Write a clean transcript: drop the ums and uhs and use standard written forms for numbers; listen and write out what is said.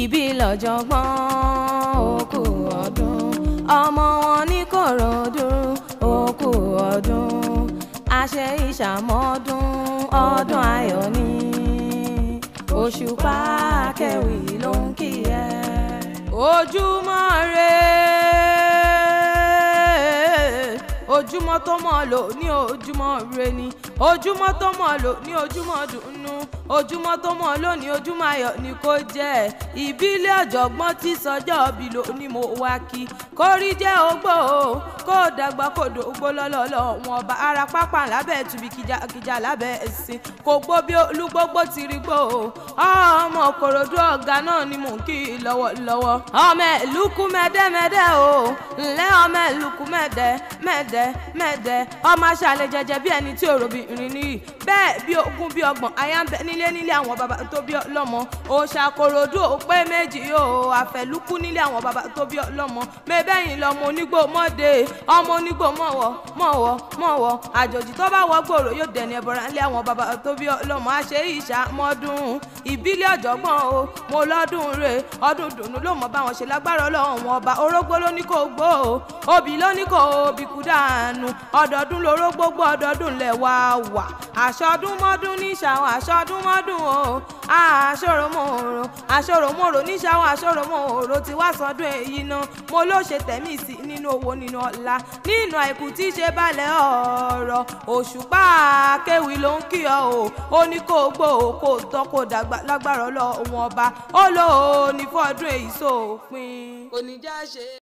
Ìbí lọ́jọ̀gbọ́n òkú ọdún ọmọ wọn ní Kòròdú òkú ọdún àṣẹ ìṣàmọ́dún ọdún ayọ̀ ni Òṣùpá Akéwì ló ń kí ẹ. Ojúmọ́ re ojúmọ́ tó mọ́ lò ní ojúmọ́ re ni ojúmọ́ tó mọ́ lò ní ojúmọ́ dùnnú ojúmọ́ tó mọ́ lò ní ojúmọ́ ayọ̀ ni kò jẹ́ ìbílẹ̀ ọ̀jọ̀gbọ́n tí sọjọ́ bí lò ní mo wá kí kórí jẹ́ ogbó kó dàgbà kó dògbó lọ́lọ́lọ́ wọn ọba ara pápá lábẹ́ tùbí kìjàkìjà lábẹ́ ẹ̀sìn kò gbó bí olúgbógbó ti rí gbó ọmọ Kòròdú ọ̀gá náà ni mò ń kí lọ́wọ́lọ́wọ́ ọmọ ẹ̀lúkú mẹ́dẹ́mẹ́dẹ́ o ńlẹ́ ọmọ ẹ̀lúkú mẹ́dẹ́ ọmọ aṣàlẹ̀ jẹjẹ bí ẹni tí òròbìnrin nìyí bẹ́ẹ̀ bí ogún bí ọgbọ̀n aya ń bẹ nílé àwọn bàbá tó bí ọlọ́mọ òòṣà Kòròdú ò pé méjì o àfẹ̀lúkú nílé àwọn bàbá tó bí ọlọ́mọ mẹ́bẹ́yìn lọ́mọ onígbò mọ́dé ọmọ onígbò mọ̀wọ́ àjòjì tó bá wọ gbòòrò yóò dẹni ẹbọra nílé àwọn bàbá tó bí ọlọ́mọ àṣẹ ìṣàmọ́dún ìbílẹ̀ ọ̀jọ̀gbọ́n o mo lọ́dún rè ọdún dùnú ló mọ̀ báwọn ṣe lágbára Ọlọ́run ọba orógbó ló ní kò gbó obì ló ní kò obì kú dànù ọdọọdún lórógbó gbó ọdọọdún lẹ̀ wá wà àṣọdún mọ́dún níṣàwọn àṣọdún mọ́dún o àṣòròmòrò níṣàwọn àṣòròmòrò tí wá sọdún èyí náà mo ló ṣe tẹ̀mí sí nínú owó nínú ọlá nínú àìkú tí ṣe balẹ̀ ọ̀rọ̀ Òṣùpá Akéwì ló ń kí ọ o ó ní kó gbó kó tọ́ kó dàgbà lágbára Ọlọ́run ọba ó lò ó ní fọ́dún èyí sópin. Oníjà ṣe.